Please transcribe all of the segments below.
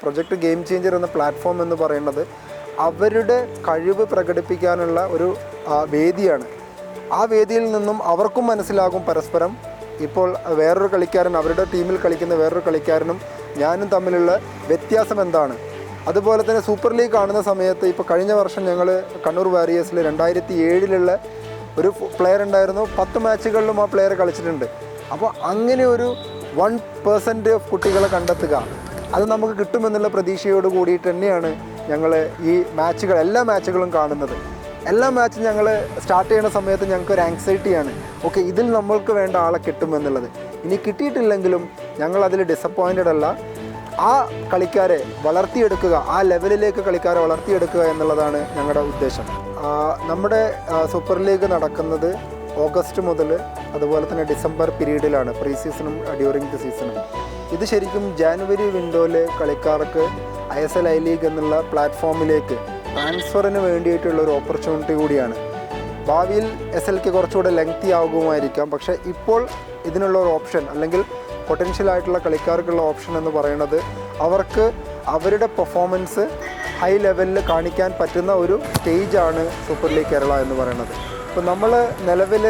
Project game changer എന്ന platform എന്ന് പറയുന്നത് അവരുടെ കഴിവ് പ്രകടിപ്പിക്കാനുള്ള ഒരു വേദിയാണ്. ആ വേദിയിൽ നിന്നും അവർക്കും മനസ്സിലാകും പരസ്പരം ഇപ്പോൾ വേറൊരു കളിക്കാരൻ, അവരുടെ ടീമിൽ കളിക്കുന്ന വേറൊരു കളിക്കാരനും ഞാനും തമ്മിലുള്ള വ്യത്യാസം എന്താണ്. അതുപോലെ തന്നെ സൂപ്പർ ലീഗ് കാണുന്ന സമയത്ത് ഇപ്പോൾ കഴിഞ്ഞ വർഷം ഞങ്ങൾ കണ്ണൂർ വാരിയേഴ്സിൽ 2007 ഒരു പ്ലെയർ ഉണ്ടായിരുന്നു. 10 മാച്ചുകളിലും ആ പ്ലെയർ കളിച്ചിട്ടുണ്ട്. അപ്പോൾ അങ്ങനെ ഒരു 1% ഓഫ് കുട്ടികളെ കണ്ടെത്തുക, അത് നമുക്ക് കിട്ടുമെന്നുള്ള പ്രതീക്ഷയോട് കൂടിയിട്ട് തന്നെയാണ് ഞങ്ങൾ ഈ എല്ലാ മാച്ചുകളും കാണുന്നത്. എല്ലാ മാച്ചും ഞങ്ങൾ സ്റ്റാർട്ട് ചെയ്യുന്ന സമയത്ത് ഞങ്ങൾക്കൊരു ആങ്സൈറ്റിയാണ്, ഓക്കെ ഇതിൽ നമ്മൾക്ക് വേണ്ട ആളെ കിട്ടുമെന്നുള്ളത്. ഇനി കിട്ടിയിട്ടില്ലെങ്കിലും ഞങ്ങൾ അതിൽ ഡിസപ്പോയിൻറ്റഡ് അല്ല. ആ കളിക്കാരെ വളർത്തിയെടുക്കുക, ആ ലെവലിലേക്ക് കളിക്കാരെ വളർത്തിയെടുക്കുക എന്നുള്ളതാണ് ഞങ്ങളുടെ ഉദ്ദേശം. നമ്മുടെ സൂപ്പർ ലീഗ് നടക്കുന്നത് ഓഗസ്റ്റ് മുതൽ അതുപോലെ തന്നെ ഡിസംബർ പീരീഡിലാണ്, പ്രീ സീസണും ഡ്യൂറിങ് ദി സീസണും. ഇത് ശരിക്കും ജാനുവരി വിൻഡോയിൽ കളിക്കാർക്ക് ISL I ലീഗ് എന്നുള്ള പ്ലാറ്റ്ഫോമിലേക്ക് ട്രാൻസ്ഫറിന് വേണ്ടിയിട്ടുള്ള ഒരു ഓപ്പർച്യൂണിറ്റി കൂടിയാണ്. ഭാവിയിൽ SLക്ക് കുറച്ചുകൂടെ ലെങ്തി ആകുമായിരിക്കാം, പക്ഷേ ഇപ്പോൾ ഇതിനുള്ള ഒരു ഓപ്ഷൻ അല്ലെങ്കിൽ പൊട്ടൻഷ്യലായിട്ടുള്ള കളിക്കാർക്കുള്ള ഓപ്ഷൻ എന്ന് പറയുന്നത് അവർക്ക് അവരുടെ പെർഫോമൻസ് ഹൈ ലെവലിൽ കാണിക്കാൻ പറ്റുന്ന ഒരു സ്റ്റേജാണ് സൂപ്പർ ലീഗ് കേരള എന്ന് പറയുന്നത്. ഇപ്പോൾ നമ്മൾ നിലവിൽ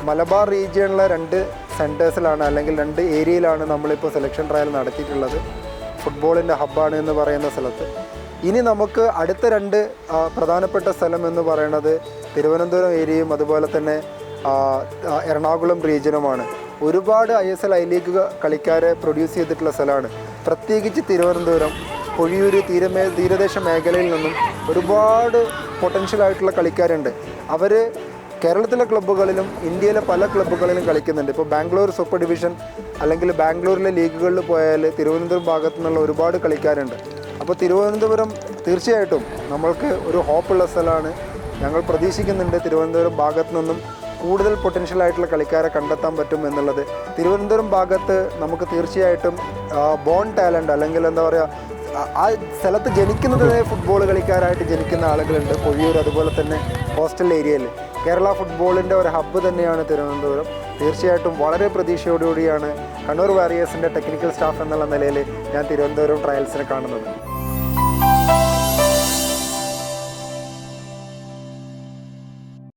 മലബാർ റീജിയണിലെ 2 സെൻറ്റേഴ്സിലാണ് അല്ലെങ്കിൽ 2 ഏരിയയിലാണ് നമ്മളിപ്പോൾ സെലക്ഷൻ ട്രയൽ നടത്തിയിട്ടുള്ളത്. ഫുട്ബോളിൻ്റെ ഹബ്ബാണ് എന്ന് പറയുന്ന സ്ഥലത്ത്. ഇനി നമുക്ക് അടുത്ത 2 പ്രധാനപ്പെട്ട സ്ഥലം എന്ന് പറയുന്നത് തിരുവനന്തപുരം ഏരിയയും അതുപോലെ തന്നെ എറണാകുളം റീജിയനുമാണ്. ഒരുപാട് ISL I ലീഗ് കളിക്കാരെ പ്രൊഡ്യൂസ് ചെയ്തിട്ടുള്ള സ്ഥലമാണ്. പ്രത്യേകിച്ച് തിരുവനന്തപുരം, പൊഴിയൂർ തീരദേശ മേഖലയിൽ നിന്നും ഒരുപാട് പൊട്ടൻഷ്യലായിട്ടുള്ള കളിക്കാരുണ്ട്. അവർ കേരളത്തിലെ ക്ലബ്ബുകളിലും ഇന്ത്യയിലെ പല ക്ലബ്ബുകളിലും കളിക്കുന്നുണ്ട്. ഇപ്പോൾ ബാംഗ്ലൂർ സൂപ്പർ ഡിവിഷൻ അല്ലെങ്കിൽ ബാംഗ്ലൂരിലെ ലീഗുകളിൽ പോയാൽ തിരുവനന്തപുരം ഭാഗത്തു നിന്നുള്ള ഒരുപാട് കളിക്കാരുണ്ട്. അപ്പോൾ തിരുവനന്തപുരം തീർച്ചയായിട്ടും നമ്മൾക്ക് ഒരു ഹോപ്പുള്ള സ്ഥലമാണ്. ഞങ്ങൾ പ്രതീക്ഷിക്കുന്നുണ്ട് തിരുവനന്തപുരം ഭാഗത്തു നിന്നും കൂടുതൽ പൊട്ടൻഷ്യലായിട്ടുള്ള കളിക്കാരെ കണ്ടെത്താൻ പറ്റും എന്നുള്ളത്. തിരുവനന്തപുരം ഭാഗത്ത് നമുക്ക് തീർച്ചയായിട്ടും ബോൺ ടാലൻ്റ് അല്ലെങ്കിൽ എന്താ പറയുക, ആ സ്ഥലത്ത് ജനിക്കുന്നതിനെ ഫുട്ബോൾ കളിക്കാരായിട്ട് ജനിക്കുന്ന ആളുകളുണ്ട്. പൊഴിയൂർ അതുപോലെ തന്നെ കോസ്റ്റൽ ഏരിയയിൽ കേരള ഫുട്ബോളിൻ്റെ ഒരു ഹബ്ബ് തന്നെയാണ് തിരുവനന്തപുരം. തീർച്ചയായിട്ടും വളരെ പ്രതീക്ഷയോടുകൂടിയാണ് കണ്ണൂർ വാരിയേഴ്സിൻ്റെ ടെക്നിക്കൽ സ്റ്റാഫ് എന്നുള്ള നിലയിൽ ഞാൻ തിരുവനന്തപുരം ട്രയൽസിനെ കാണുന്നത്.